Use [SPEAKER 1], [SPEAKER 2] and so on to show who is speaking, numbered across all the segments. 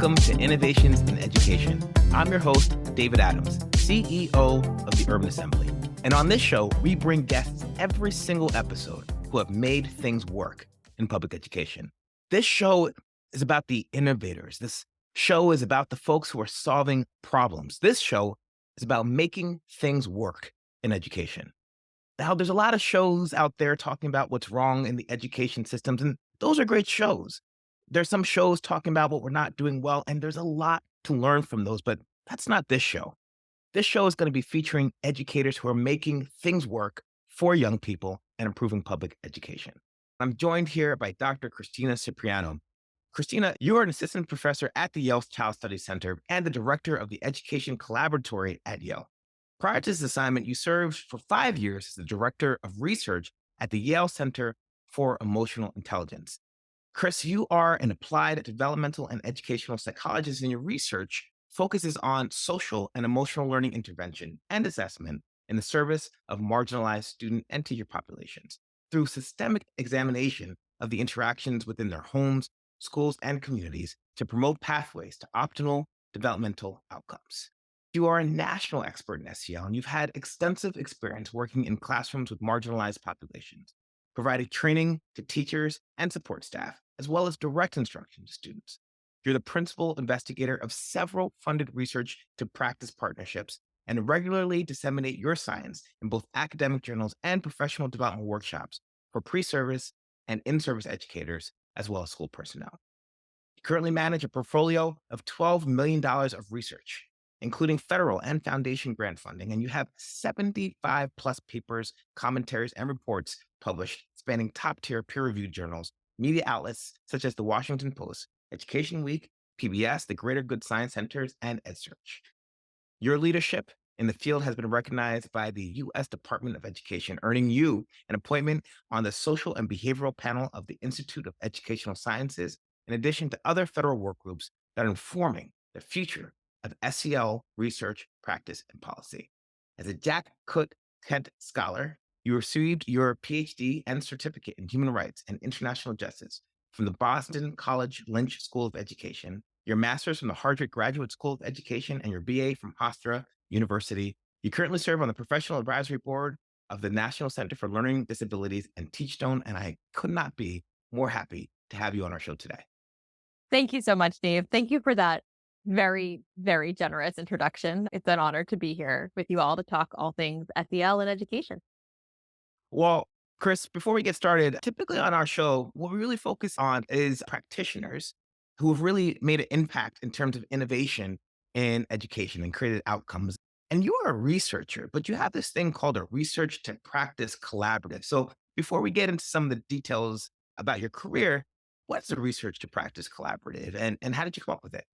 [SPEAKER 1] Welcome to Innovations in Education. I'm your host, David Adams, CEO of the Urban Assembly. And on this show, we bring guests every single episode who have made things work in public education. This show is about the innovators. This show is about the folks who are solving problems. This show is about making things work in education. Now, there's a lot of shows out there talking about what's wrong in the education systems, and those are great shows. There's some shows talking about what we're not doing well, and there's a lot to learn from those, but that's not this show. This show is going to be featuring educators who are making things work for young people and improving public education. I'm joined here by Dr. Christina Cipriano. Christina, you are an assistant professor at the Yale Child Studies Center and the director of the Education Collaboratory at Yale. Prior to this assignment, you served for 5 years as the director of research at the Yale Center for Emotional Intelligence. Chris, you are an applied developmental and educational psychologist, and your research focuses on social and emotional learning intervention and assessment in the service of marginalized student and teacher populations through systemic examination of the interactions within their homes, schools, and communities to promote pathways to optimal developmental outcomes. You are a national expert in SEL, and you've had extensive experience working in classrooms with marginalized populations, providing training to teachers and support staff, as well as direct instruction to students. You're the principal investigator of several funded research to practice partnerships and regularly disseminate your science in both academic journals and professional development workshops for pre-service and in-service educators, as well as school personnel. You currently manage a portfolio of $12 million of research, including federal and foundation grant funding, and you have 75 plus papers, commentaries, and reports published spanning top-tier peer-reviewed journals, media outlets such as the Washington Post, Education Week, PBS, the Greater Good Science Centers, and EdSearch. Your leadership in the field has been recognized by the U.S. Department of Education, earning you an appointment on the Social and Behavioral Panel of the Institute of Educational Sciences, in addition to other federal work groups that are informing the future of SEL research, practice, and policy. As a Jack Cook Kent Scholar, you received your PhD and certificate in human rights and international justice from the Boston College Lynch School of Education, your master's from the Harvard Graduate School of Education, and your BA from Hofstra University. You currently serve on the Professional Advisory Board of the National Center for Learning Disabilities and Teachstone, and I could not be more happy to have you on our show today.
[SPEAKER 2] Thank you so much, Dave. Thank you for that very, very generous introduction. It's an honor to be here with you all to talk all things SEL and education.
[SPEAKER 1] Well, Chris, before we get started, typically on our show, what we really focus on is practitioners who have really made an impact in terms of innovation in education and created outcomes. And you are a researcher, but you have this thing called a research to practice collaborative. So before we get into some of the details about your career, what's a research to practice collaborative and how did you come up with it?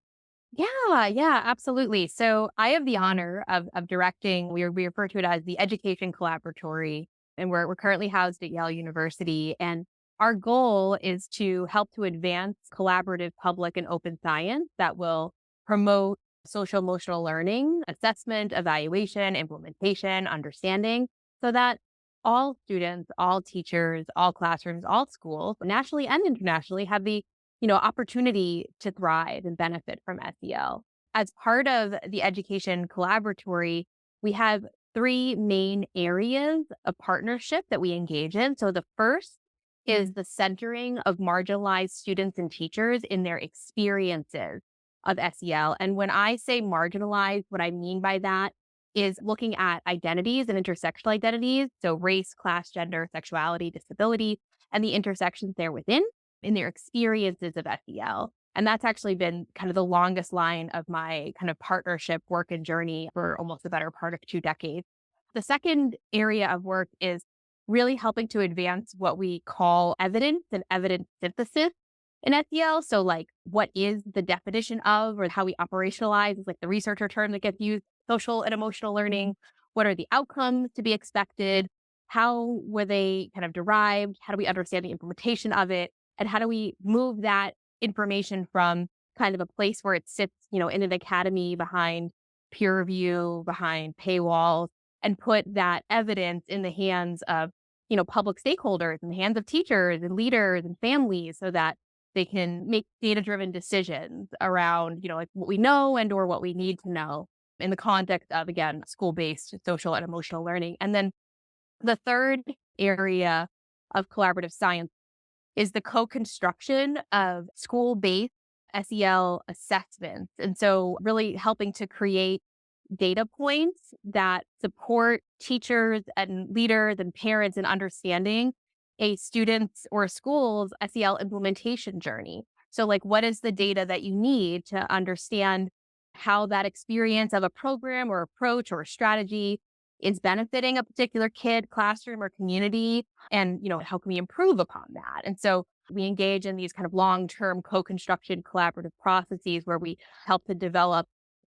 [SPEAKER 2] Yeah, absolutely. So I have the honor of directing, we refer to it as the Education Collaboratory, and we're currently housed at Yale University. And our goal is to help to advance collaborative public and open science that will promote social emotional learning, assessment, evaluation, implementation, understanding, so that all students, all teachers, all classrooms, all schools, nationally and internationally, have the opportunity to thrive and benefit from SEL. As part of the Education Collaboratory, we have 3 main areas of partnership that we engage in. So the first is the centering of marginalized students and teachers in their experiences of SEL. And when I say marginalized, what I mean by that is looking at identities and intersectional identities. So race, class, gender, sexuality, disability, and the intersections there within in their experiences of SEL. And that's actually been kind of the longest line of my kind of partnership work and journey for almost the better part of 2 decades. The second area of work is really helping to advance what we call evidence and evidence synthesis in SEL. So like, what is the definition of, or how we operationalize is like the researcher term that gets used, social and emotional learning. What are the outcomes to be expected? How were they kind of derived? How do we understand the implementation of it? And how do we move that information from kind of a place where it sits, in an academy behind peer review, behind paywalls, and put that evidence in the hands of, public stakeholders, in the hands of teachers and leaders and families, so that they can make data-driven decisions around, like what we know and or what we need to know in the context of, again, school-based social and emotional learning. And then the third area of collaborative science is the co-construction of school-based SEL assessments. And so really helping to create data points that support teachers and leaders and parents in understanding a student's or a school's SEL implementation journey. So, like, what is the data that you need to understand how that experience of a program or approach or strategy is benefiting a particular kid, classroom, or community? And, how can we improve upon that? And so we engage in these kind of long-term co-construction collaborative processes where we help to develop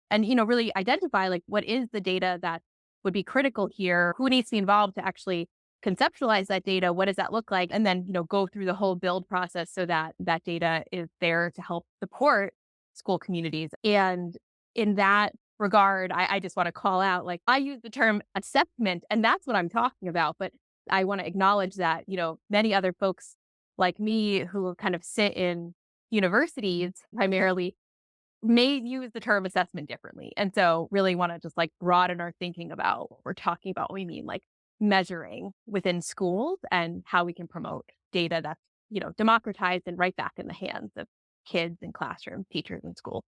[SPEAKER 2] and, really identify like what is the data that would be critical here, who needs to be involved to actually conceptualize that data, what does that look like, and then, go through the whole build process so that that data is there to help support school communities. And in that regard, I just want to call out, like, I use the term assessment, and that's what I'm talking about. But I want to acknowledge that, many other folks like me who kind of sit in universities primarily may use the term assessment differently. And so really want to just like broaden our thinking about what we're talking about. We mean like measuring within schools and how we can promote data that's, democratized and right back in the hands of kids and classroom teachers in school.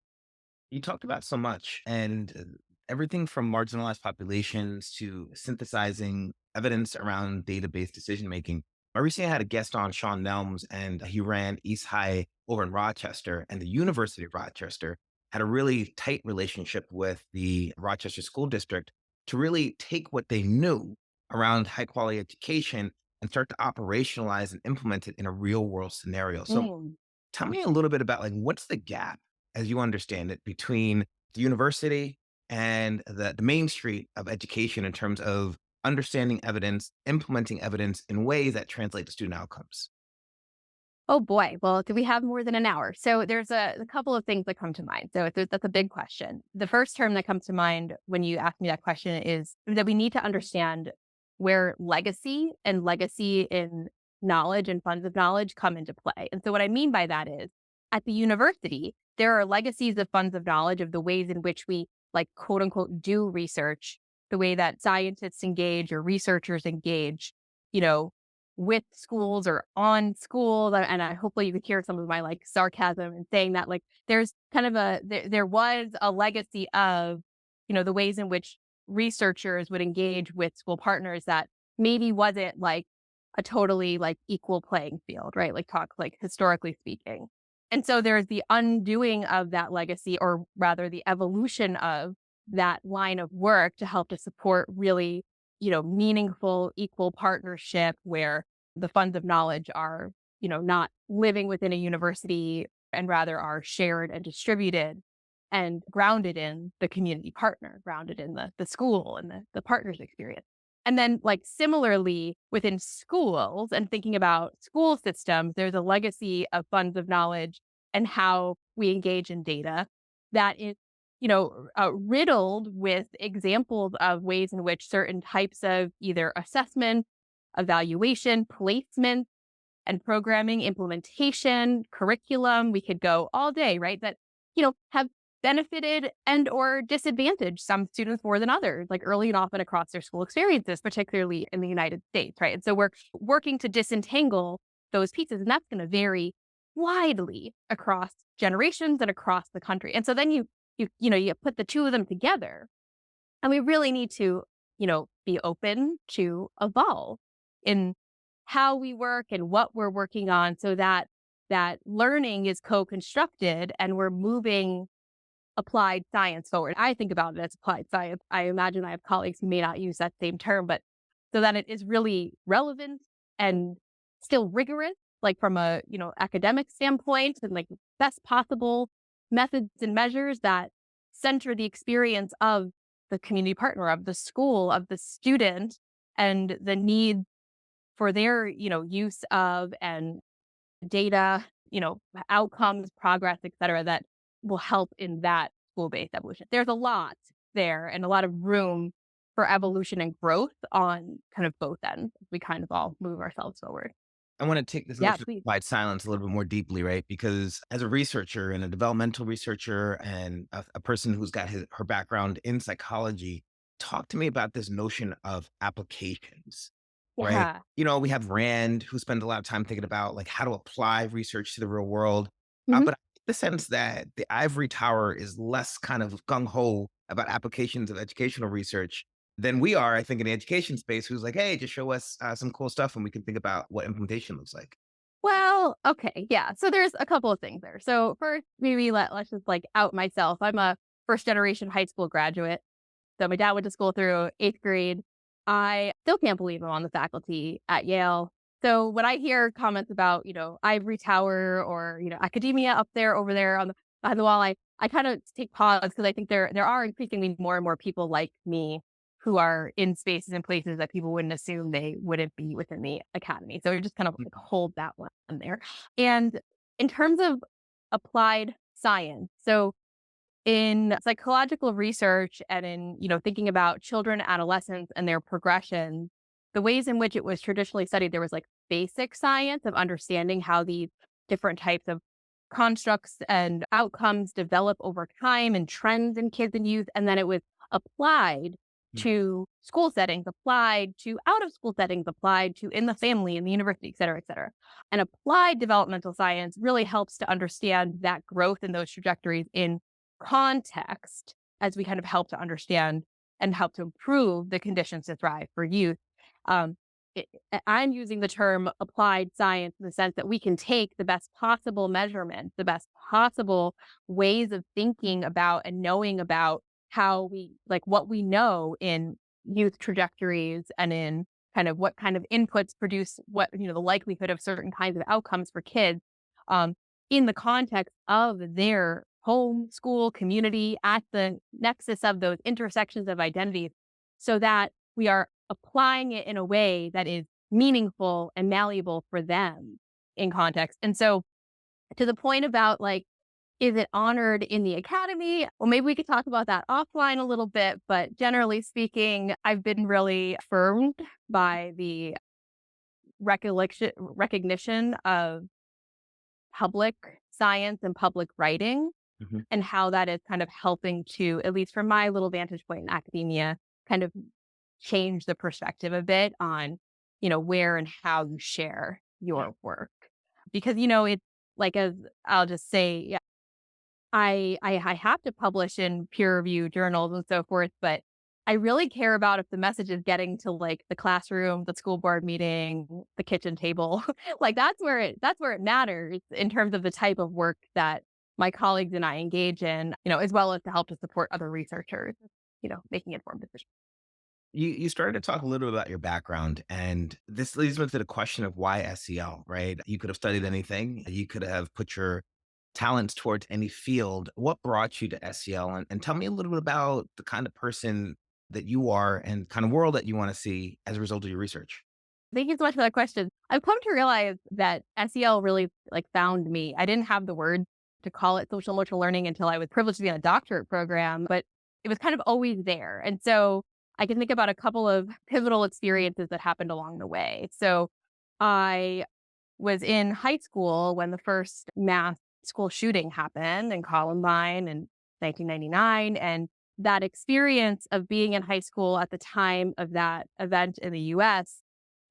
[SPEAKER 1] You talked about so much and everything from marginalized populations to synthesizing evidence around database decision making. I recently had a guest on, Sean Nelms, and he ran East High over in Rochester, and the University of Rochester had a really tight relationship with the Rochester School District to really take what they knew around high quality education and start to operationalize and implement it in a real world scenario. So
[SPEAKER 2] Mm.
[SPEAKER 1] tell me a little bit about like what's the gap, as you understand it, between the university and the main street of education in terms of understanding evidence, implementing evidence in ways that translate to student outcomes.
[SPEAKER 2] Oh boy. Well, do we have more than an hour? So there's a couple of things that come to mind. So that's a big question. The first term that comes to mind when you ask me that question is that we need to understand where legacy in knowledge and funds of knowledge come into play. And so what I mean by that is at the university, there are legacies of funds of knowledge of the ways in which we like quote unquote do research, the way that scientists engage or researchers engage, you know, with schools or on schools. And I hopefully you could hear some of my like sarcasm and saying that like there's kind of there was a legacy of, the ways in which researchers would engage with school partners that maybe wasn't like a totally like equal playing field, right? Like talk like historically speaking. And so there's the undoing of that legacy, or rather the evolution of that line of work to help to support really, meaningful, equal partnership where the funds of knowledge are, not living within a university and rather are shared and distributed and grounded in the community partner, grounded in the school and the partner's experience. And then, like, similarly within schools and thinking about school systems, there's a legacy of funds of knowledge and how we engage in data that is, riddled with examples of ways in which certain types of either assessment, evaluation, placement, and programming, implementation, curriculum, we could go all day, right? That, have benefited and or disadvantaged some students more than others, like early and often across their school experiences, particularly in the United States, right? And so we're working to disentangle those pieces, and that's going to vary widely across generations and across the country. And so then you put the two of them together, and we really need to, be open to evolve in how we work and what we're working on so that that learning is co-constructed and we're moving applied science forward. I think about it as applied science. I imagine I have colleagues who may not use that same term, but so that it is really relevant and still rigorous, like from a, academic standpoint, and like best possible methods and measures that center the experience of the community partner, of the school, of the student, and the need for their, use of and data, outcomes, progress, et cetera, that will help in that school-based evolution. There's a lot there and a lot of room for evolution and growth on kind of both ends. We kind of all move ourselves forward.
[SPEAKER 1] I want to take this
[SPEAKER 2] Yeah,
[SPEAKER 1] notion of
[SPEAKER 2] please.
[SPEAKER 1] applied silence a little bit more deeply, right? Because as a researcher and a developmental researcher and a person who's got her background in psychology, talk to me about this notion of applications, right?
[SPEAKER 2] Yeah.
[SPEAKER 1] We have Rand who spends a lot of time thinking about like how to apply research to the real world.
[SPEAKER 2] Mhm.
[SPEAKER 1] But I get the sense that the ivory tower is less kind of gung ho about applications of educational research than we are, I think, in the education space, who's like, hey, just show us some cool stuff and we can think about what implementation looks like.
[SPEAKER 2] Well, okay, yeah. So there's a couple of things there. So first, maybe let's just like out myself. I'm a first generation high school graduate. So my dad went to school through 8th grade. I still can't believe I'm on the faculty at Yale. So when I hear comments about, ivory tower or, academia up there, over there on behind the wall, I kind of take pause because I think there are increasingly more and more people like me who are in spaces and places that people wouldn't assume they wouldn't be within the academy. So we just kind of like hold that one there. And in terms of applied science, so in psychological research and in, thinking about children, adolescents and their progression, the ways in which it was traditionally studied, there was like basic science of understanding how these different types of constructs and outcomes develop over time and trends in kids and youth. And then it was applied
[SPEAKER 1] Mm.
[SPEAKER 2] to school settings, applied to out of school settings, applied to in the family, in the university, et cetera, et cetera. And applied developmental science really helps to understand that growth in those trajectories in context as we kind of help to understand and help to improve the conditions to thrive for youth. Um, I'm using the term applied science in the sense that we can take the best possible measurements, the best possible ways of thinking about and knowing about how we like what we know in youth trajectories and in kind of what kind of inputs produce what, the likelihood of certain kinds of outcomes for kids. Um, in the context of their home, school, community, at the nexus of those intersections of identities, so that we are applying it in a way that is meaningful and malleable for them in context. And so, to the point about like, is it honored in the academy? Well, maybe we could talk about that offline a little bit. But generally speaking, I've been really affirmed by the recognition of public science and public writing
[SPEAKER 1] Mhm.
[SPEAKER 2] and how that is kind of helping to, at least from my little vantage point in academia, kind of change the perspective a bit on, where and how you share your work. Because, it's like, as I'll just say, yeah, I have to publish in peer reviewed journals and so forth, but I really care about if the message is getting to like the classroom, the school board meeting, the kitchen table. Like that's where it matters in terms of the type of work that my colleagues and I engage in, as well as to help to support other researchers, making informed decisions.
[SPEAKER 1] You started to talk a little bit about your background, and this leads me to the question of why SEL, right? You could have studied anything, you could have put your talents towards any field. What brought you to SEL? And tell me a little bit about the kind of person that you are and kind of world that you want to see as a result of your research.
[SPEAKER 2] Thank you so much for that question. I've come to realize that SEL really like found me. I didn't have the word to call it social emotional learning until I was privileged to be in a doctorate program, but it was kind of always there. And so I can think about a couple of pivotal experiences that happened along the way. So I was in high school when the first mass school shooting happened in Columbine in 1999. And that experience of being in high school at the time of that event in the US,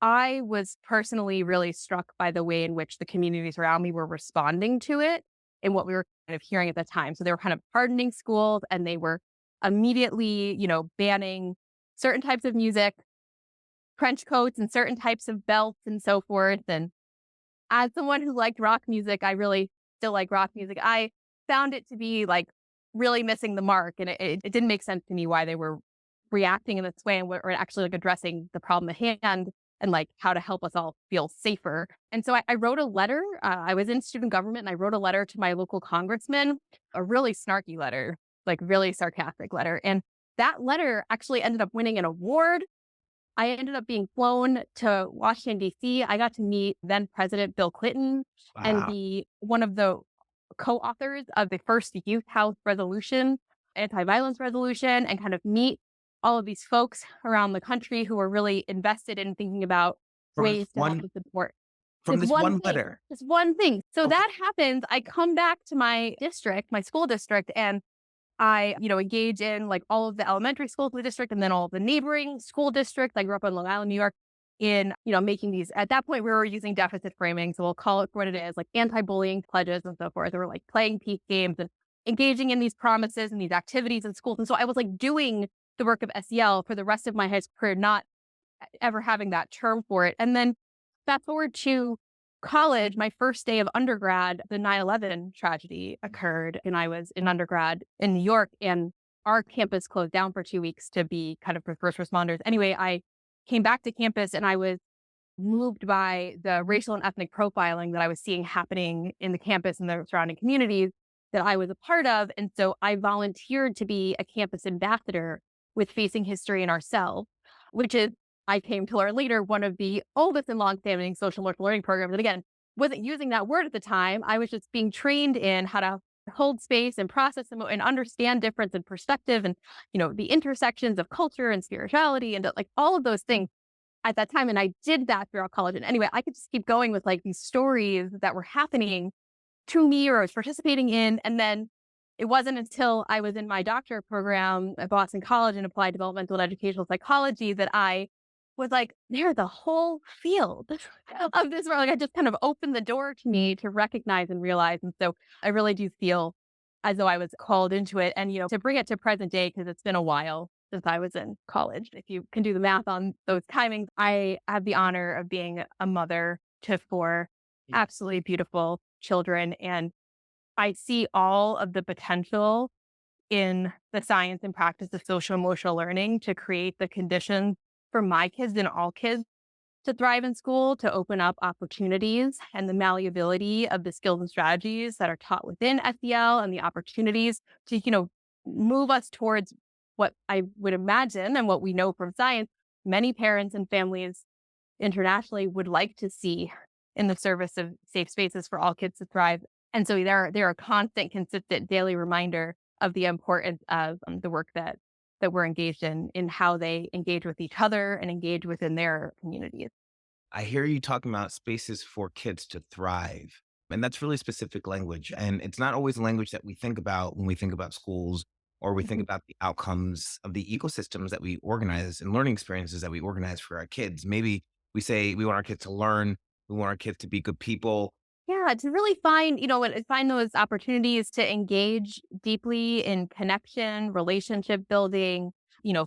[SPEAKER 2] I was personally really struck by the way in which the communities around me were responding to it and what we were kind of hearing at the time. So they were kind of hardening schools and they were immediately, banning certain types of music, trench coats and certain types of belts and so forth. And as someone who liked rock music, I really still like rock music. I found it to be like really missing the mark. And it didn't make sense to me why they were reacting in this way and were actually like addressing the problem at hand and like how to help us all feel safer. And so I wrote a letter. I was in student government and I wrote a letter to my local congressman, a really snarky letter, like really sarcastic letter. And that letter actually ended up winning an award. I ended up being flown to Washington, D.C. I got to meet then President Bill Clinton and
[SPEAKER 1] Wow.
[SPEAKER 2] be one of the co-authors of the first Youth House resolution, anti-violence resolution, and kind of meet all of these folks around the country who were really invested in thinking about
[SPEAKER 1] From
[SPEAKER 2] ways to help
[SPEAKER 1] one
[SPEAKER 2] and support.
[SPEAKER 1] From
[SPEAKER 2] This
[SPEAKER 1] this
[SPEAKER 2] one
[SPEAKER 1] one
[SPEAKER 2] thing,
[SPEAKER 1] letter.
[SPEAKER 2] this one thing. So
[SPEAKER 1] Okay.
[SPEAKER 2] that happens. I come back to my district, my school district, and I, engage in like all of the elementary schools in the district and then all of the neighboring school districts. I grew up in Long Island, New York, in, making these. At that point, we were using deficit framing. So we'll call it for what it is, like anti-bullying pledges and so forth. Or we're like playing peace games and engaging in these promises and these activities in schools. And so I was like doing the work of SEL for the rest of my high school career, not ever having that term for it. And then fast forward to college, my first day of undergrad, the 9/11 tragedy occurred, and I was in undergrad in New York, and our campus closed down for 2 weeks to be kind of for first responders. Anyway, I came back to campus and I was moved by the racial and ethnic profiling that I was seeing happening in the campus and the surrounding communities that I was a part of. And so I volunteered to be a campus ambassador with Facing History in Ourselves, which is, I came to learn later, one of the oldest and longstanding social emotional learning programs. And again, wasn't using that word at the time. I was just being trained in how to hold space and process and understand difference and perspective and, the intersections of culture and spirituality and like all of those things at that time. And I did that throughout college. And anyway, I could just keep going with like these stories that were happening to me or I was participating in. And then it wasn't until I was in my doctorate program at Boston College in applied developmental and educational psychology that I was like, there's a whole field of this where like I just kind of opened the door to me to recognize and realize. And so I really do feel as though I was called into it. And, to bring it to present day, because it's been a while since I was in college. If you can do the math on those timings, I have the honor of being a mother to four absolutely beautiful children. And I see all of the potential in the science and practice of social emotional learning to create the conditions for my kids and all kids to thrive in school, to open up opportunities and the malleability of the skills and strategies that are taught within SEL and the opportunities to, move us towards what I would imagine and what we know from science, many parents and families internationally would like to see in the service of safe spaces for all kids to thrive. And so they're a constant, consistent daily reminder of the importance of the work that we're engaged in how they engage with each other and engage within their communities.
[SPEAKER 1] I hear you talking about spaces for kids to thrive. And that's really specific language. And it's not always language that we think about when we think about schools or we think
[SPEAKER 2] Mhm.
[SPEAKER 1] about the outcomes of the ecosystems that we organize and learning experiences that we organize for our kids. Maybe we say we want our kids to learn, we want our kids to be good people.
[SPEAKER 2] Yeah, to really find, find those opportunities to engage deeply in connection, relationship building,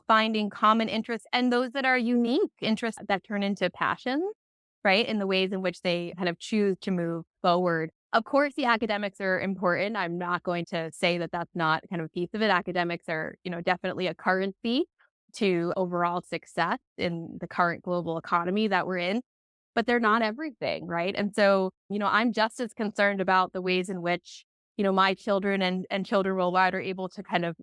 [SPEAKER 2] finding common interests and those that are unique interests that turn into passions, right? In the ways in which they kind of choose to move forward. Of course, the academics are important. I'm not going to say that that's not kind of a piece of it. Academics are, definitely a currency to overall success in the current global economy that we're in, but they're not everything, right? And so, I'm just as concerned about the ways in which, my children and children worldwide are able to kind of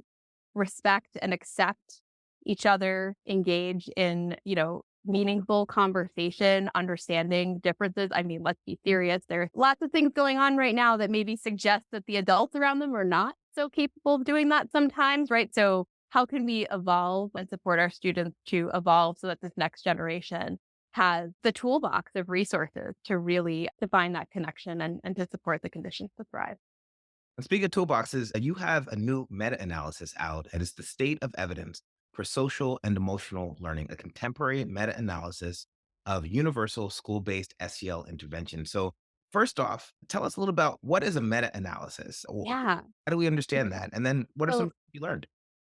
[SPEAKER 2] respect and accept each other, engage in, meaningful conversation, understanding differences. I mean, let's be serious. There's lots of things going on right now that maybe suggest that the adults around them are not so capable of doing that sometimes, right? So how can we evolve and support our students to evolve so that this next generation has the toolbox of resources to really define that connection and to support the conditions to thrive?
[SPEAKER 1] And speaking of toolboxes, you have a new meta analysis out, and it's the state of evidence for social and emotional learning, a contemporary meta analysis of universal school based SEL intervention. So, first off, tell us a little about what is a meta analysis?
[SPEAKER 2] Yeah.
[SPEAKER 1] How do we understand that? And then what are some
[SPEAKER 2] So
[SPEAKER 1] you learned?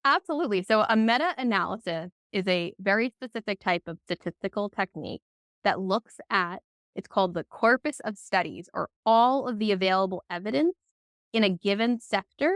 [SPEAKER 2] absolutely. So a meta-analysis is a very specific type of statistical technique that looks at, it's called the corpus of studies or all of the available evidence in a given sector.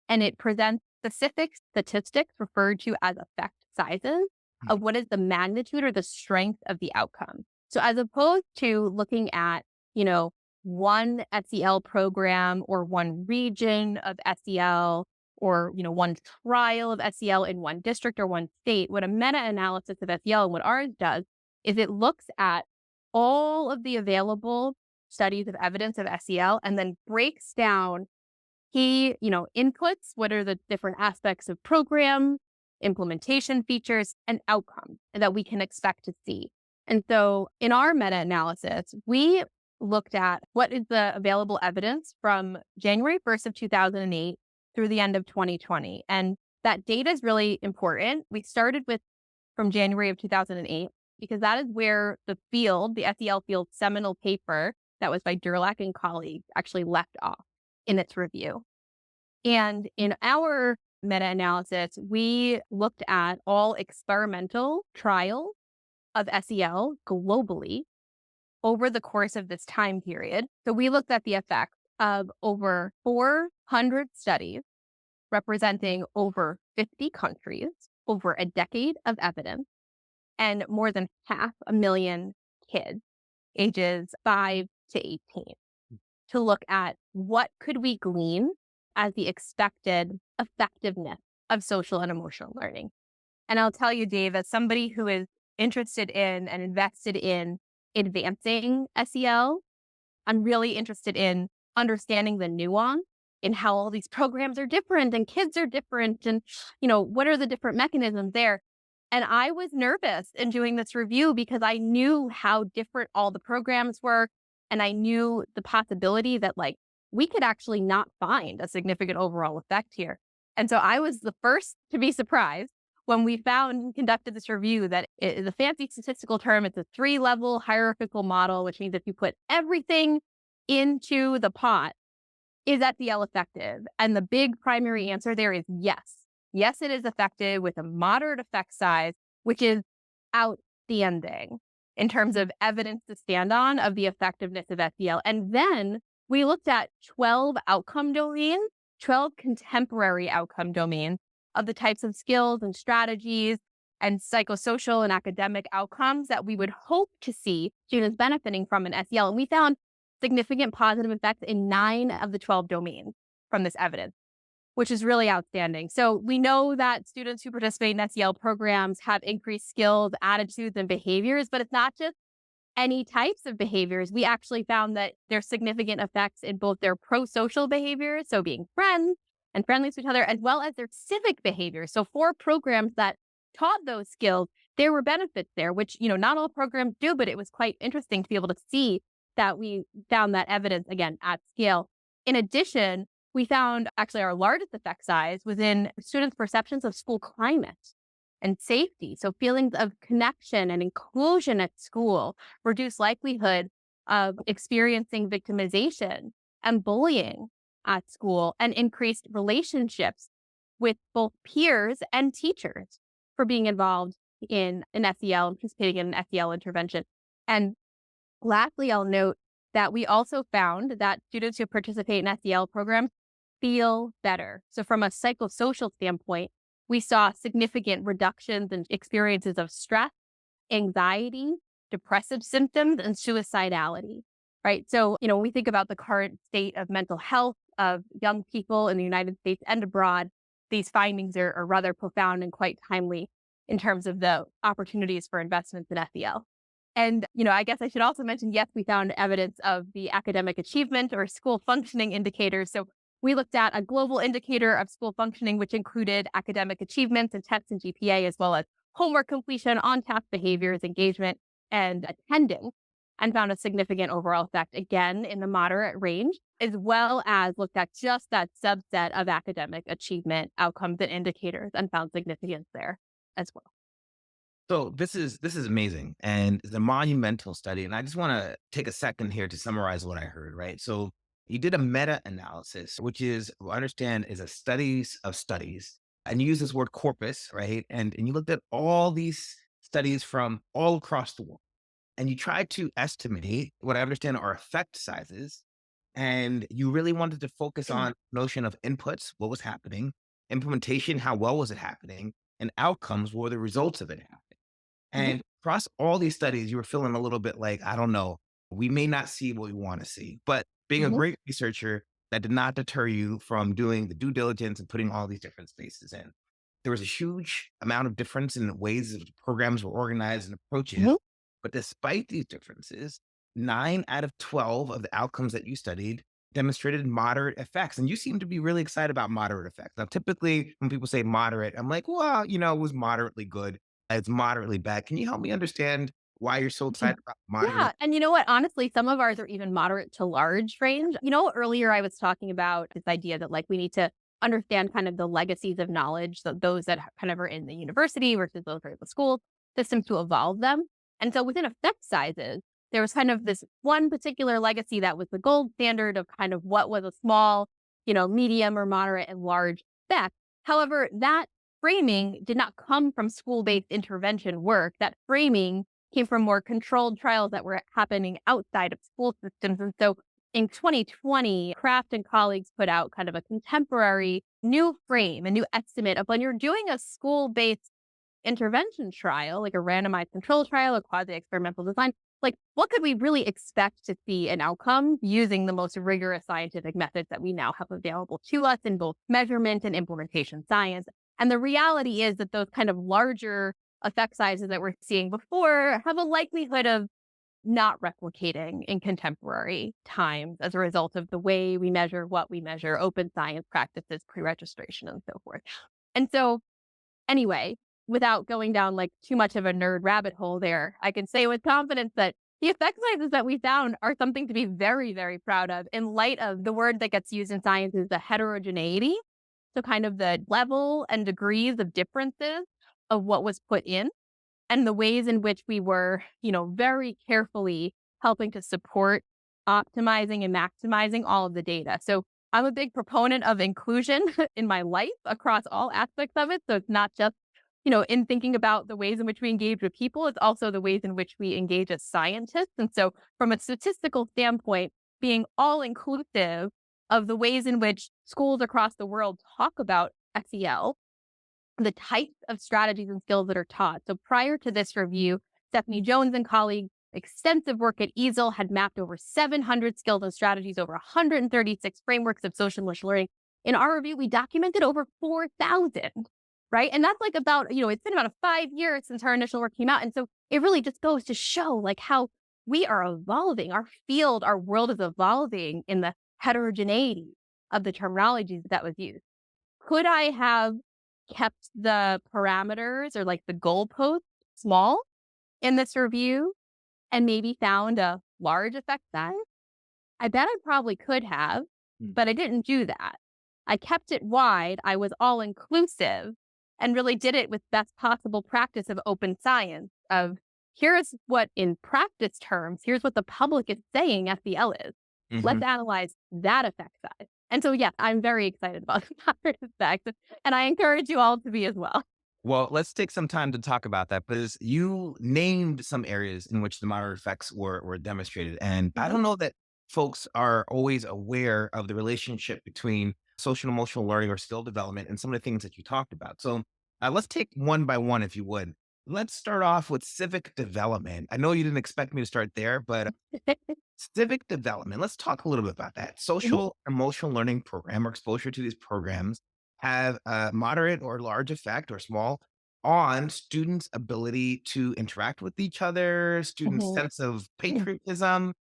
[SPEAKER 2] And it presents specific statistics referred to as effect sizes of what is the magnitude or the strength of the outcome. So as opposed to looking at, you know, one SEL program or one region of SEL or, one trial of SEL in one district or one state, what a meta-analysis of SEL and what ours does is it looks at all of the available studies of evidence of SEL and then breaks down key, inputs, what are the different aspects of program, implementation features, and outcomes that we can expect to see. And so in our meta-analysis, we looked at what is the available evidence from January 1st of 2008 through the end of 2020. And that data is really important. We started with from January of 2008 because that is where the SEL field seminal paper that was by Durlak and colleagues actually left off in its review. And in our meta-analysis, we looked at all experimental trials of SEL globally over the course of this time period. So we looked at the effects of over 400 studies representing over 50 countries, over a decade of evidence, and more than 500,000 kids ages 5 to 18 to look at what could we glean as the expected effectiveness of social and emotional learning. And I'll tell you, Dave, as somebody who is interested in and invested in advancing SEL, I'm really interested in understanding the nuance in how all these programs are different and kids are different and, what are the different mechanisms there. And I was nervous in doing this review because I knew how different all the programs were. And I knew the possibility that we could actually not find a significant overall effect here. And so I was the first to be surprised when we found and conducted this review that it is a fancy statistical term. It's a 3-level hierarchical model, which means if you put everything into the pot, is SEL effective? And the big primary answer there is yes. Yes, it is effective with a moderate effect size, which is outstanding in terms of evidence to stand on of the effectiveness of SEL. And then we looked at 12 outcome domains, 12 contemporary outcome domains of the types of skills and strategies and psychosocial and academic outcomes that we would hope to see students benefiting from in SEL. And we found significant positive effects in 9 of the 12 domains from this evidence, which is really outstanding. So we know that students who participate in SEL programs have increased skills, attitudes, and behaviors, but it's not just any types of behaviors. We actually found that there's significant effects in both their pro-social behaviors, so being friends and friendly to each other, as well as their civic behaviors. So for programs that taught those skills, there were benefits there, which, not all programs do, but it was quite interesting to be able to see that we found that evidence, again, at scale. In addition, we found actually our largest effect size was in students' perceptions of school climate and safety. So feelings of connection and inclusion at school, reduced likelihood of experiencing victimization and bullying at school, and increased relationships with both peers and teachers for being involved in an SEL and participating in an SEL intervention. And lastly, I'll note that we also found that students who participate in SEL programs feel better. So from a psychosocial standpoint, we saw significant reductions in experiences of stress, anxiety, depressive symptoms, and suicidality, right? So, when we think about the current state of mental health of young people in the United States and abroad, these findings are rather profound and quite timely in terms of the opportunities for investments in SEL. And, I guess I should also mention, yes, we found evidence of the academic achievement or school functioning indicators. So we looked at a global indicator of school functioning, which included academic achievements and tests and GPA, as well as homework completion, on-task behaviors, engagement, and attendance, and found a significant overall effect, again, in the moderate range, as well as looked at just that subset of academic achievement outcomes and indicators and found significance there as well.
[SPEAKER 1] So this is amazing, and it's a monumental study. And I just want to take a second here to summarize what I heard. Right. So you did a meta-analysis, which is I understand is a studies of studies, and you use this word corpus, right? And you looked at all these studies from all across the world, and you tried to estimate what I understand are effect sizes, and you really wanted to focus on notion of inputs, what was happening, implementation, how well was it happening, and outcomes, what were the results of it happening.
[SPEAKER 2] Mhm.
[SPEAKER 1] And across all these studies, you were feeling a little bit like, I don't know, we may not see what we want to see. But being a
[SPEAKER 2] Mhm.
[SPEAKER 1] great researcher, that did not deter you from doing the due diligence and putting all these different spaces in. There was a huge amount of difference in ways that the programs were organized and approaches.
[SPEAKER 2] Mhm.
[SPEAKER 1] But despite these differences, 9 out of 12 of the outcomes that you studied demonstrated moderate effects. And you seem to be really excited about moderate effects. Now, typically, when people say moderate, I'm like, well, it was moderately good, it's moderately bad. Can you help me understand why you're so excited about moderate.
[SPEAKER 2] Yeah. And you know what? Honestly, some of ours are even moderate to large range. Earlier I was talking about this idea that like we need to understand kind of the legacies of knowledge, so those that kind of are in the university versus those are in the school system to evolve them. And so within effect sizes, there was kind of this one particular legacy that was the gold standard of kind of what was a small, medium or moderate and large effect. However, that framing did not come from school based intervention work. That framing came from more controlled trials that were happening outside of school systems. And so in 2020, Kraft and colleagues put out kind of a contemporary new frame, a new estimate of when you're doing a school based intervention trial, like a randomized control trial, a quasi experimental design, like what could we really expect to see an outcome using the most rigorous scientific methods that we now have available to us in both measurement and implementation science? And the reality is that those kind of larger effect sizes that we're seeing before have a likelihood of not replicating in contemporary times as a result of the way we measure what we measure, open science practices, pre-registration, and so forth. And so anyway, without going down like too much of a nerd rabbit hole there, I can say with confidence that the effect sizes that we found are something to be very, very proud of in light of the word that gets used in science is the heterogeneity. So kind of the level and degrees of differences of what was put in and the ways in which we were, very carefully helping to support optimizing and maximizing all of the data. So I'm a big proponent of inclusion in my life across all aspects of it. So it's not just, in thinking about the ways in which we engage with people, it's also the ways in which we engage as scientists. And so from a statistical standpoint, being all inclusive of the ways in which schools across the world talk about SEL, the types of strategies and skills that are taught. So prior to this review, Stephanie Jones and colleagues, extensive work at EASL, had mapped over 700 skills and strategies, over 136 frameworks of social emotional learning. In our review, we documented over 4,000, right? And that's like about, it's been about 5 years since our initial work came out. And so it really just goes to show like how we are evolving. Our field, our world is evolving in the heterogeneity of the terminologies that was used. Could I have kept the parameters or like the goalposts small in this review and maybe found a large effect size? I bet I probably could have,
[SPEAKER 1] Mm.
[SPEAKER 2] but I didn't do that. I kept it wide. I was all inclusive and really did it with best possible practice of open science of here's what in practice terms, here's what the public is saying FBL is.
[SPEAKER 1] Mhm.
[SPEAKER 2] Let's analyze that effect size. And so, yes, I'm very excited about the moderate effect, and I encourage you all to be as well.
[SPEAKER 1] Well, let's take some time to talk about that because you named some areas in which the moderate effects were demonstrated. And I
[SPEAKER 2] Mhm.
[SPEAKER 1] don't know that folks are always aware of the relationship between social and emotional learning or skill development and some of the things that you talked about. So let's take one by one, if you would. Let's start off with civic development. I know you didn't expect me to start there, but civic development, let's talk a little bit about that.
[SPEAKER 2] Mhm.
[SPEAKER 1] Social emotional learning program or exposure to these programs have a moderate or large effect or small on students' ability to interact with each other, students'
[SPEAKER 2] Mhm.
[SPEAKER 1] sense of patriotism.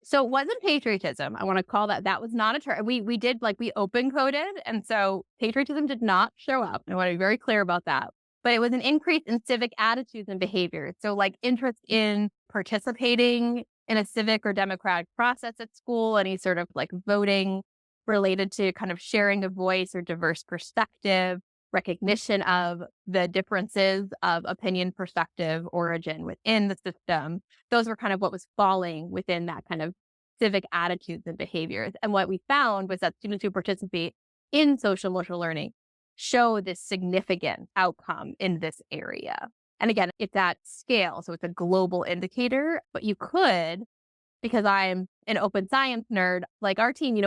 [SPEAKER 2] So it wasn't patriotism. I want to call that was not a term. We did like we open coded, and so patriotism did not show up. I want to be very clear about that. But it was an increase in civic attitudes and behaviors. So like interest in participating in a civic or democratic process at school, any sort of like voting related to kind of sharing a voice or diverse perspective, recognition of the differences of opinion, perspective, origin within the system. Those were kind of what was falling within that kind of civic attitudes and behaviors. And what we found was that students who participate in social emotional learning show this significant outcome in this area. And again, it's at scale. So it's a global indicator, but you could, because I'm an open science nerd, like our team,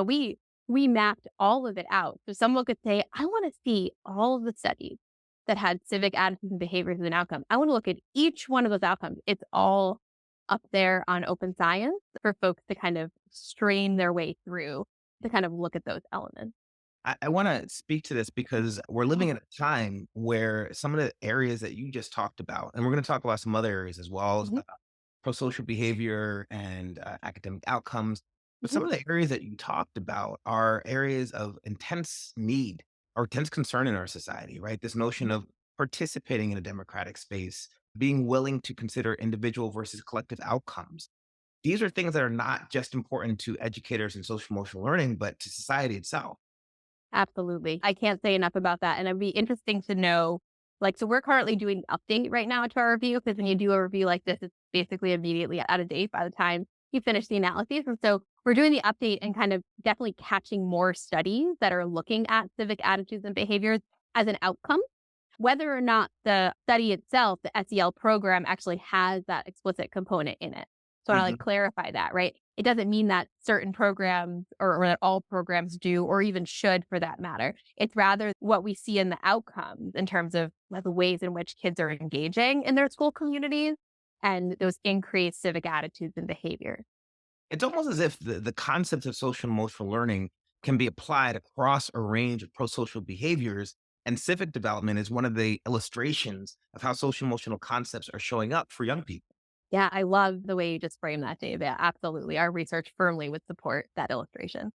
[SPEAKER 2] we mapped all of it out. So someone could say, I want to see all of the studies that had civic attitudes and behaviors as an outcome. I want to look at each one of those outcomes. It's all up there on open science for folks to kind of strain their way through to kind of look at those elements.
[SPEAKER 1] I want to speak to this because we're living in a time where some of the areas that you just talked about, and we're going to talk about some other areas as well,
[SPEAKER 2] Mhm,
[SPEAKER 1] pro-social behavior and academic outcomes. But
[SPEAKER 2] mhm,
[SPEAKER 1] some of the areas that you talked about are areas of intense need or intense concern in our society, right? This notion
[SPEAKER 2] mhm,
[SPEAKER 1] of participating in a democratic space, being willing to consider individual versus collective outcomes. These are things that are not just important to educators in social emotional learning, but to society itself.
[SPEAKER 2] Absolutely. I can't say enough about that. And it'd be interesting to know, like, so we're currently doing an update right now to our review because when you do a review like this, it's basically immediately out of date by the time you finish the analyses. And so we're doing the update and kind of definitely catching more studies that are looking at civic attitudes and behaviors as an outcome. Whether or not the study itself, the SEL program, actually has that explicit component in it. So I want to like
[SPEAKER 1] Mhm.
[SPEAKER 2] clarify that, right? It doesn't mean that certain programs or that all programs do or even should for that matter. It's rather what we see in the outcomes in terms of like, the ways in which kids are engaging in their school communities and those increased civic attitudes and behaviors.
[SPEAKER 1] It's almost as if the concepts of social emotional learning can be applied across a range of pro-social behaviors. And civic development is one of the illustrations of how social emotional concepts are showing up for young people.
[SPEAKER 2] Yeah, I love the way you just framed that, Dave. Yeah, absolutely. Our research firmly would support that illustration.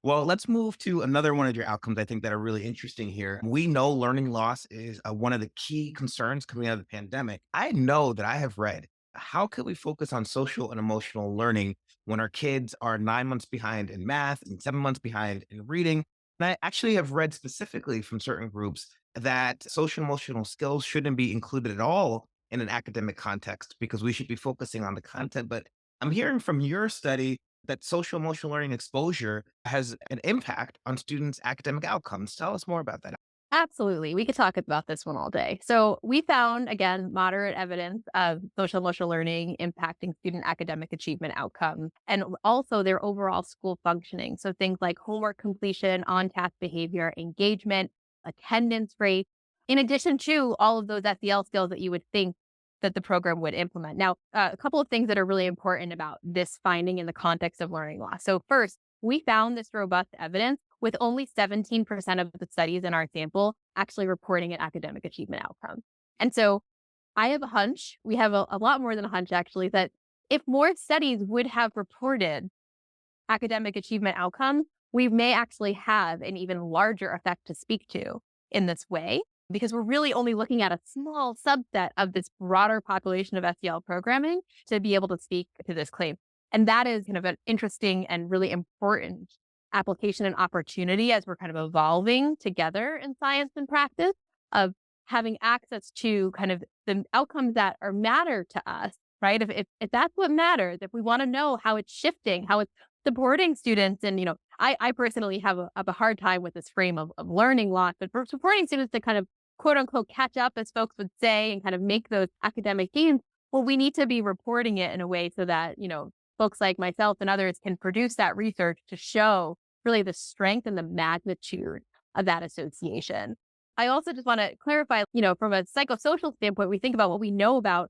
[SPEAKER 1] Well, let's move to another one of your outcomes I think that are really interesting here. We know learning loss is one of the key concerns coming out of the pandemic. I know that I have read, how could we focus on social and emotional learning when our kids are 9 months behind in math and 7 months behind in reading? And I actually have read specifically from certain groups that social emotional skills shouldn't be included at all in an academic context because we should be focusing on the content. But I'm hearing from your study that social emotional learning exposure has an impact on students' academic outcomes. Tell us more about that.
[SPEAKER 2] Absolutely. We could talk about this one all day. So, we found, again, moderate evidence of social emotional learning impacting student academic achievement outcomes and also their overall school functioning. So, things like homework completion, on task behavior, engagement, attendance rate, in addition to all of those SEL skills that you would think that the program would implement. Now, a couple of things that are really important about this finding in the context of learning loss. So, first, we found this robust evidence with only 17% of the studies in our sample actually reporting an academic achievement outcome. And so I have a hunch, we have a lot more than a hunch actually, that if more studies would have reported academic achievement outcomes, we may actually have an even larger effect to speak to in this way, because we're really only looking at a small subset of this broader population of SEL programming to be able to speak to this claim. And that is kind of an interesting and really important application and opportunity as we're kind of evolving together in science and practice of having access to kind of the outcomes that are matter to us, right? If that's what matters, if we want to know how it's shifting, how it's supporting students and, I personally have a hard time with this frame of learning loss, but for supporting students to kind of quote unquote catch up, as folks would say, and kind of make those academic gains, well, we need to be reporting it in a way so that, folks like myself and others can produce that research to show really the strength and the magnitude of that association. I also just want to clarify, from a psychosocial standpoint, we think about what we know about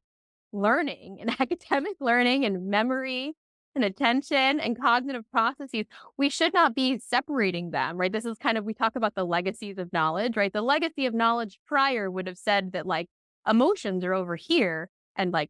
[SPEAKER 2] learning and academic learning and memory and attention and cognitive processes. We should not be separating them, right? This is kind of, we talk about the legacies of knowledge, right? The legacy of knowledge prior would have said that like emotions are over here and like,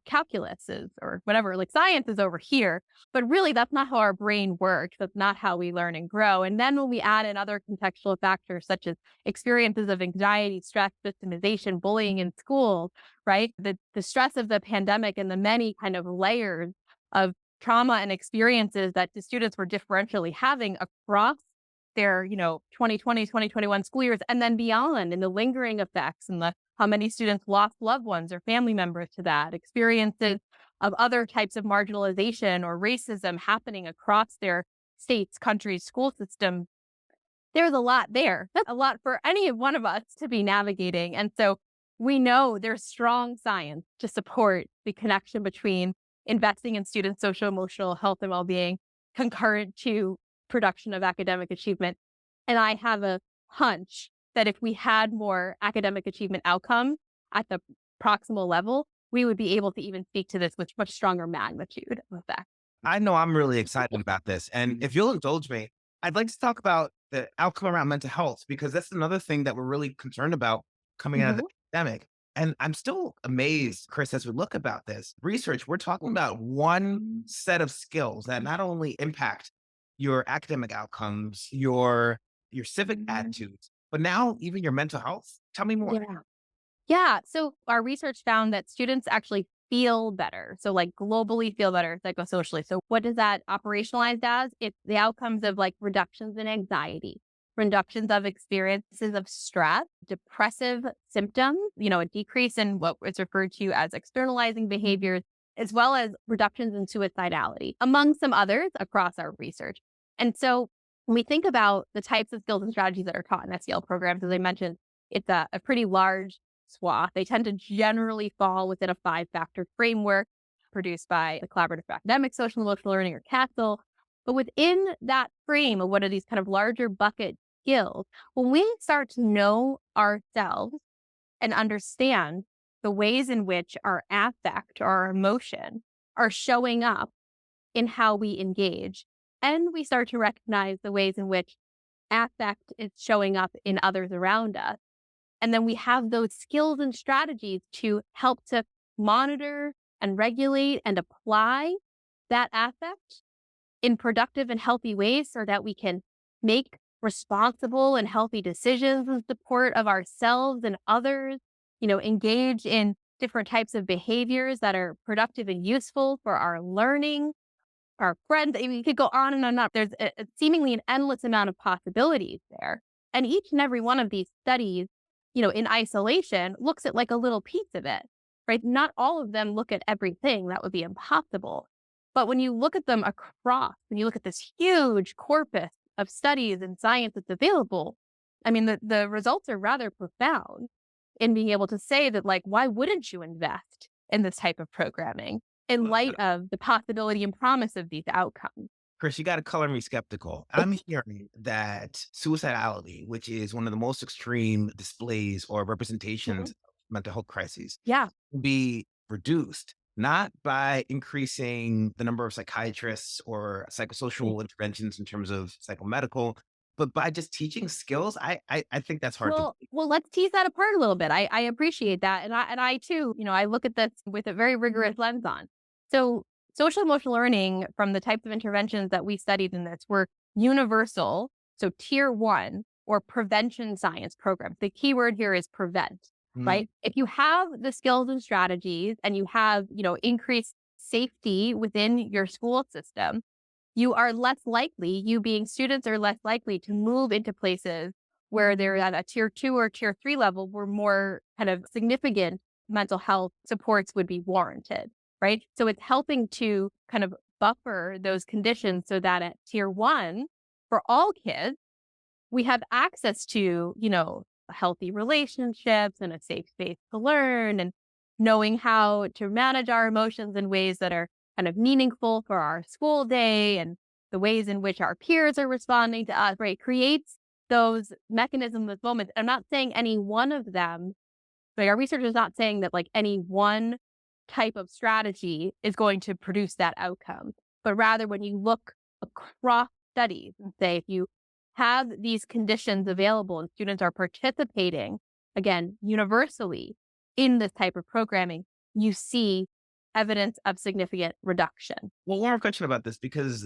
[SPEAKER 2] calculus is or whatever, like science is over here. But really, that's not how our brain works. That's not how we learn and grow. And then when we add in other contextual factors such as experiences of anxiety, stress, victimization, bullying in school, right? The stress of the pandemic and the many kind of layers of trauma and experiences that the students were differentially having across their, 2020, 2021 school years and then beyond, and the lingering effects and the how many students lost loved ones or family members to that, experiences of other types of marginalization or racism happening across their states, countries, school systems. There's a lot there. That's a lot for any one of us to be navigating. And so we know there's strong science to support the connection between investing in students' social emotional health and well-being concurrent to production of academic achievement. And I have a hunch that if we had more academic achievement outcomes at the proximal level, we would be able to even speak to this with much stronger magnitude of effect.
[SPEAKER 1] I know I'm really excited about this. And if you'll indulge me, I'd like to talk about the outcome around mental health, because that's another thing that we're really concerned about coming out of the
[SPEAKER 2] Mhm.
[SPEAKER 1] pandemic. And I'm still amazed, Chris, as we look about this research, we're talking about one set of skills that not only impact your academic outcomes, your civic attitudes, but now even your mental health. Tell me more.
[SPEAKER 2] Yeah. Yeah. So our research found that students actually feel better. So like globally feel better psychosocially. So what does that operationalized as? It's the outcomes of like reductions in anxiety, reductions of experiences of stress, depressive symptoms, a decrease in what is referred to as externalizing behaviors, as well as reductions in suicidality, among some others across our research. And so when we think about the types of skills and strategies that are taught in SEL programs, as I mentioned, it's a pretty large swath. They tend to generally fall within a 5-factor framework produced by the Collaborative for Academic Social Emotional Learning, or CASEL. But within that frame of what are these kind of larger bucket skills, when we start to know ourselves and understand the ways in which our affect or our emotion are showing up in how we engage, and we start to recognize the ways in which affect is showing up in others around us, and then we have those skills and strategies to help to monitor and regulate and apply that affect in productive and healthy ways so that we can make responsible and healthy decisions in support of ourselves and others, engage in different types of behaviors that are productive and useful for our learning, our friends. I mean, you could go on and on and on. There's seemingly an endless amount of possibilities there. And each and every one of these studies, in isolation, looks at like a little piece of it, right? Not all of them look at everything. That would be impossible. But when you look at them across, when you look at this huge corpus of studies and science that's available, I mean, the results are rather profound in being able to say that, like, why wouldn't you invest in this type of programming in light of the possibility and promise of these outcomes?
[SPEAKER 1] Chris, you got to color me skeptical. I'm hearing that suicidality, which is one of the most extreme displays or
[SPEAKER 2] Mhm.
[SPEAKER 1] representations of mental health crises,
[SPEAKER 2] Yeah.
[SPEAKER 1] can be reduced not by increasing the number of psychiatrists or psychosocial interventions in terms of psychomedical, but by just teaching skills. I think that's hard to believe.
[SPEAKER 2] Well, let's tease that apart a little bit. I appreciate that, and I too, I look at this with a very rigorous lens on. So, social emotional learning, from the types of interventions that we studied in this, were universal. So, tier one or prevention science programs. The key word here is prevent.
[SPEAKER 1] Mhm.
[SPEAKER 2] Right? If you have the skills and strategies, and you have, increased safety within your school system, you are less likely, you being students are less likely to move into places where they're at a tier 2 or tier 3 level, where more kind of significant mental health supports would be warranted, right? So it's helping to kind of buffer those conditions so that at tier 1, for all kids, we have access to, healthy relationships and a safe space to learn, and knowing how to manage our emotions in ways that are kind of meaningful for our school day, and the ways in which our peers are responding to us, right? Creates those mechanisms, those moments. I'm not saying any one of them, like, our research is not saying that like any one type of strategy is going to produce that outcome, but rather when you look across studies and say, if you have these conditions available and students are participating, again, universally in this type of programming, you see evidence of significant reduction.
[SPEAKER 1] Well, one more question about this, because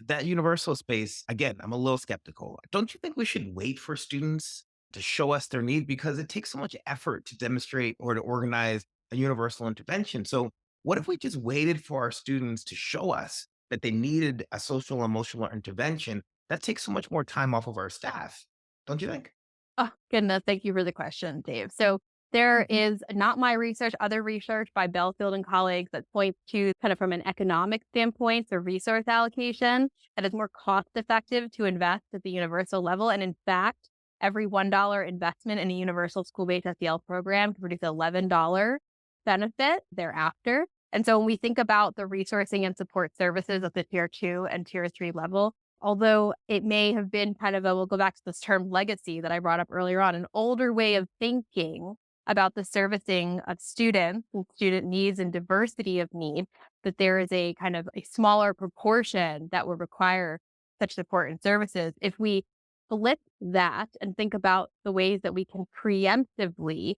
[SPEAKER 1] that universal space, again, I'm a little skeptical. Don't you think we should wait for students to show us their need? Because it takes so much effort to demonstrate or to organize a universal intervention. So, what if we just waited for our students to show us that they needed a social emotional intervention? That takes so much more time off of our staff. Don't you think?
[SPEAKER 2] Oh, goodness. Thank you for the question, Dave. So there is not my research, other research by Belfield and colleagues that points to, kind of from an economic standpoint, the resource allocation, that it's more cost effective to invest at the universal level. And in fact, every $1 investment in a universal school-based SEL program can produce $11 benefit thereafter. And so when we think about the resourcing and support services at the tier 2 and tier 3 level, although it may have been kind of we'll go back to this term legacy that I brought up earlier on, an older way of thinking about the servicing of students and student needs and diversity of need, that there is a kind of a smaller proportion that will require such support and services. If we flip that and think about the ways that we can preemptively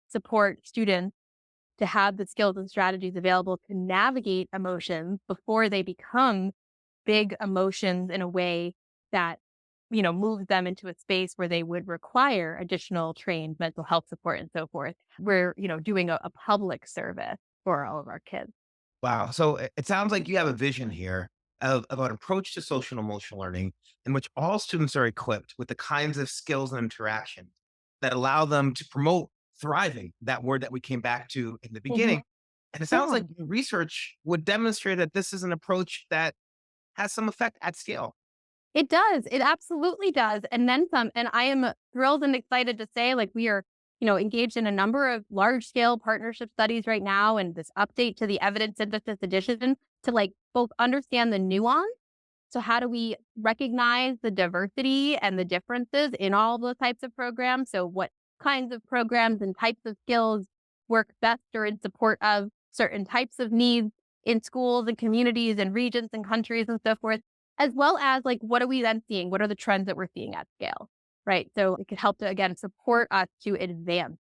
[SPEAKER 2] support students to have the skills and strategies available to navigate emotions before they become big emotions in a way that moves them into a space where they would require additional trained mental health support and so forth. We're, doing a public service for all of our kids.
[SPEAKER 1] Wow. So it sounds like you have a vision here of an approach to social and emotional learning in which all students are equipped with the kinds of skills and interactions that allow them to promote thriving, that word that we came back to in the
[SPEAKER 2] Mhm.
[SPEAKER 1] beginning. And it sounds
[SPEAKER 2] Yeah.
[SPEAKER 1] like your research would demonstrate that this is an approach that has some effect at scale.
[SPEAKER 2] It does. It absolutely does. And then some. And I am thrilled and excited to say, like, we are, engaged in a number of large scale partnership studies right now. And this update to the evidence synthesis edition to like both understand the nuance. So, how do we recognize the diversity and the differences in all of those types of programs? So, what kinds of programs and types of skills work best or in support of certain types of needs in schools and communities and regions and countries and so forth, as well as like what are we then seeing? What are the trends that we're seeing at scale? Right. So, it could help to, again, support us to advance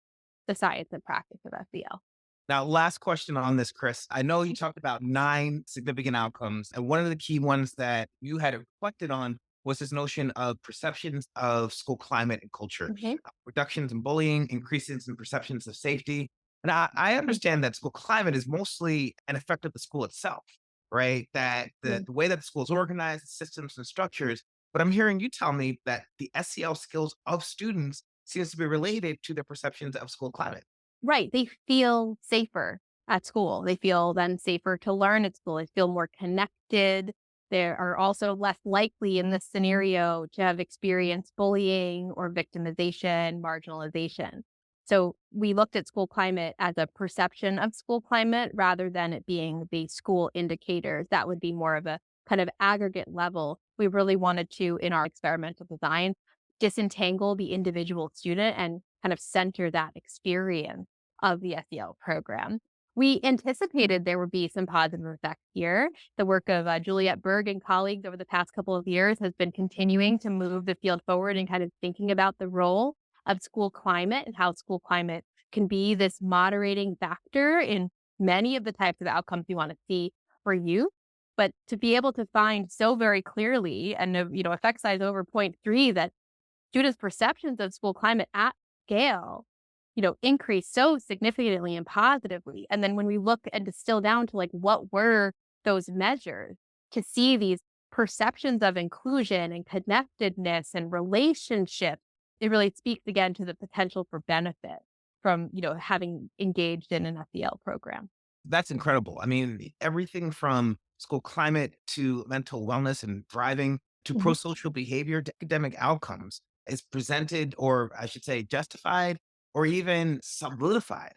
[SPEAKER 2] the science and practice of SEL.
[SPEAKER 1] Now, last question on this, Chris. I know you talked about 9 significant outcomes, and one of the key ones that you had reflected on was this notion of perceptions of school climate and culture,
[SPEAKER 2] Mhm.
[SPEAKER 1] reductions in bullying, increases in perceptions of safety. And I understand that school climate is mostly an effect of the school itself, right? That the way that the school is organized, systems and structures. But I'm hearing you tell me that the SEL skills of students seems to be related to their perceptions of school climate.
[SPEAKER 2] Right. They feel safer at school. They feel then safer to learn at school. They feel more connected. They are also less likely in this scenario to have experienced bullying or victimization, marginalization. So we looked at school climate as a perception of school climate rather than it being the school indicators. That would be more of a kind of aggregate level. We really wanted to, in our experimental design, disentangle the individual student and kind of center that experience of the SEL program. We anticipated there would be some positive effects here. The work of Juliette Berg and colleagues over the past couple of years has been continuing to move the field forward and kind of thinking about the role of school climate and how school climate can be this moderating factor in many of the types of outcomes we want to see for youth. But to be able to find so very clearly and effect size over zero point 0.3 that students' perceptions of school climate at scale, increase so significantly and positively. And then when we look and distill down to like what were those measures to see these perceptions of inclusion and connectedness and relationship, it really speaks again to the potential for benefit from, having engaged in an SEL program.
[SPEAKER 1] That's incredible. I mean, everything from school climate to mental wellness and thriving to
[SPEAKER 2] Mhm.
[SPEAKER 1] pro-social behavior to academic outcomes is presented, or I should say justified or even solidified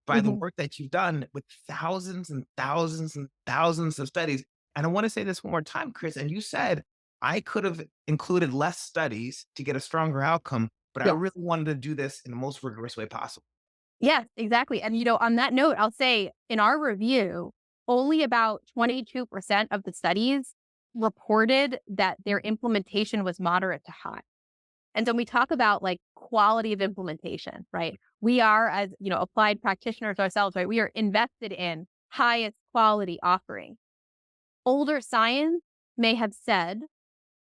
[SPEAKER 1] by the
[SPEAKER 2] Mhm.
[SPEAKER 1] work that you've done with thousands and thousands and thousands of studies. And I want to say this one more time, Chris. And you said I could have included less studies to get a stronger outcome, but I
[SPEAKER 2] Yes.
[SPEAKER 1] really wanted to do this in the most rigorous way possible.
[SPEAKER 2] Yes, exactly. And, on that note, I'll say in our review, only about 22% of the studies reported that their implementation was moderate to high. And so when we talk about like quality of implementation, right? We are, as applied practitioners ourselves, right? We are invested in highest quality offering. Older science may have said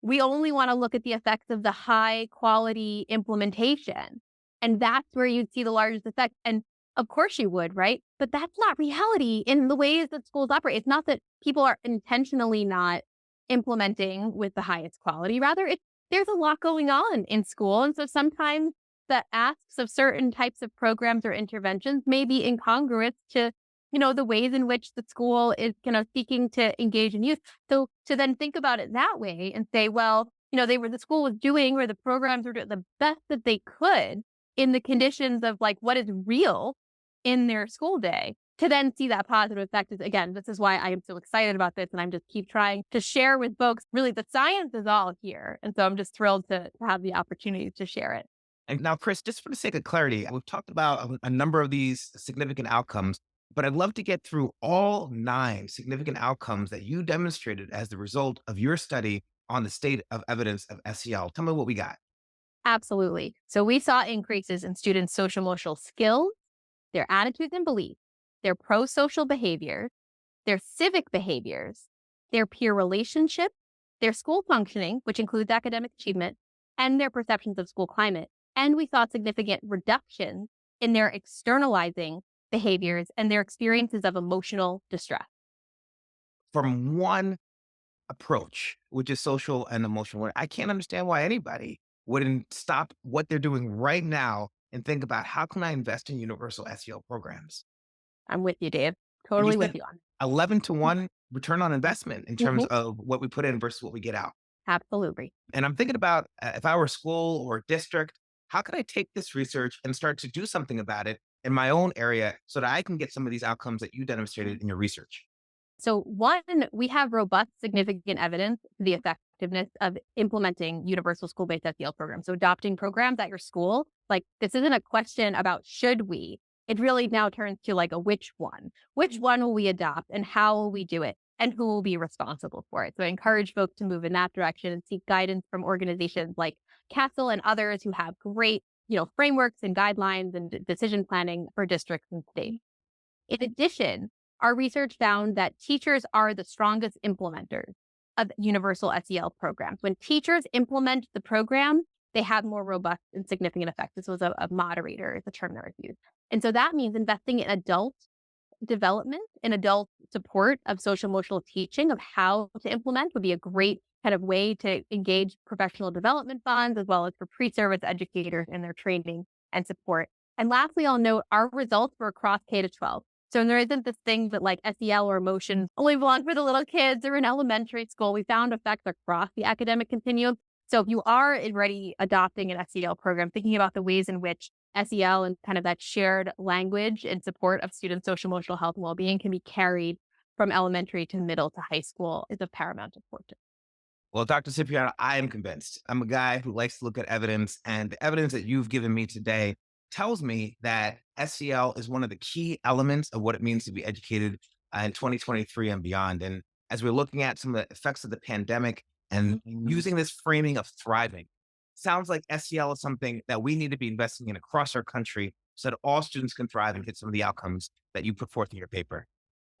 [SPEAKER 2] we only want to look at the effects of the high quality implementation. And that's where you'd see the largest effect. And of course you would, right? But that's not reality in the ways that schools operate. It's not that people are intentionally not implementing with the highest quality. Rather, there's a lot going on in school. And so sometimes the asks of certain types of programs or interventions may be incongruous to, the ways in which the school is, seeking to engage in youth. So to then think about it that way and say, well, the school was doing or the programs were doing the best that they could in the conditions of like what is real in their school day. To then see that positive effect is again, this is why I am so excited about this. And I'm just keep trying to share with folks. Really, the science is all here. And so I'm just thrilled to have the opportunity to share it.
[SPEAKER 1] And now, Chris, just for the sake of clarity, we've talked about a number of these significant outcomes, but I'd love to get through all 9 significant outcomes that you demonstrated as the result of your study on the state of evidence of SEL. Tell me what we got.
[SPEAKER 2] Absolutely. So we saw increases in students' social emotional skills, their attitudes and beliefs, their pro social behaviors, their civic behaviors, their peer relationships, their school functioning, which includes academic achievement, and their perceptions of school climate. And we saw significant reductions in their externalizing behaviors and their experiences of emotional distress.
[SPEAKER 1] From one approach, which is social and emotional learning, I can't understand why anybody wouldn't stop what they're doing right now and think about how can I invest in universal SEL programs?
[SPEAKER 2] I'm with you, Dave.
[SPEAKER 1] And you
[SPEAKER 2] Totally with
[SPEAKER 1] said
[SPEAKER 2] you on
[SPEAKER 1] 11 to 1 return on investment in terms
[SPEAKER 2] Mhm.
[SPEAKER 1] of what we put in versus what we get out.
[SPEAKER 2] Absolutely.
[SPEAKER 1] And I'm thinking about if I were a school or district, how could I take this research and start to do something about it in my own area so that I can get some of these outcomes that you demonstrated in your research?
[SPEAKER 2] So, one, we have robust, significant evidence for the effectiveness of implementing universal school based SEL programs. So, adopting programs at your school, like this isn't a question about should we. It really now turns to like a which one. Which one will we adopt and how will we do it? And who will be responsible for it? So, I encourage folks to move in that direction and seek guidance from organizations like Castle and others who have great, frameworks and guidelines and decision planning for districts and states. In addition, our research found that teachers are the strongest implementers of universal SEL programs. When teachers implement the program, they have more robust and significant effects. This was a moderator, is the term that was used. And so that means investing in adult development and adult support of social emotional teaching of how to implement would be a great kind of way to engage professional development funds as well as for pre-service educators in their training and support. And lastly, I'll note our results were across K to 12. So there isn't this thing that like SEL or emotions only belong for the little kids or in elementary school. We found effects across the academic continuum. So if you are already adopting an SEL program, thinking about the ways in which SEL and kind of that shared language in support of students' social emotional health and well-being can be carried from elementary to middle to high school is of paramount importance.
[SPEAKER 1] Well, Dr. Cipriano, I am convinced. I'm a guy who likes to look at evidence, and the evidence that you've given me today tells me that SEL is one of the key elements of what it means to be educated in 2023 and beyond. And as we're looking at some of the effects of the pandemic and using this framing of thriving, sounds like SEL is something that we need to be investing in across our country so that all students can thrive and get some of the outcomes that you put forth in your paper.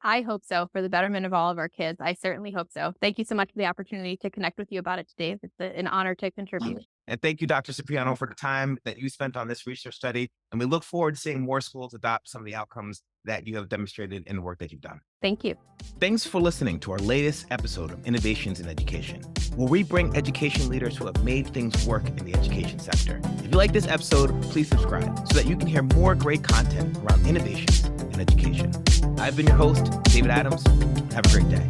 [SPEAKER 2] I hope so for the betterment of all of our kids. I certainly hope so. Thank you so much for the opportunity to connect with you about it today. It's an honor to contribute.
[SPEAKER 1] And thank you, Dr. Cipriano, for the time that you spent on this research study. And we look forward to seeing more schools adopt some of the outcomes that you have demonstrated in the work that you've done.
[SPEAKER 2] Thank you.
[SPEAKER 1] Thanks for listening to our latest episode of Innovations in Education, where we bring education leaders who have made things work in the education sector. If you like this episode, please subscribe so that you can hear more great content around innovations in education. I've been your host, David Adams. Have a great day.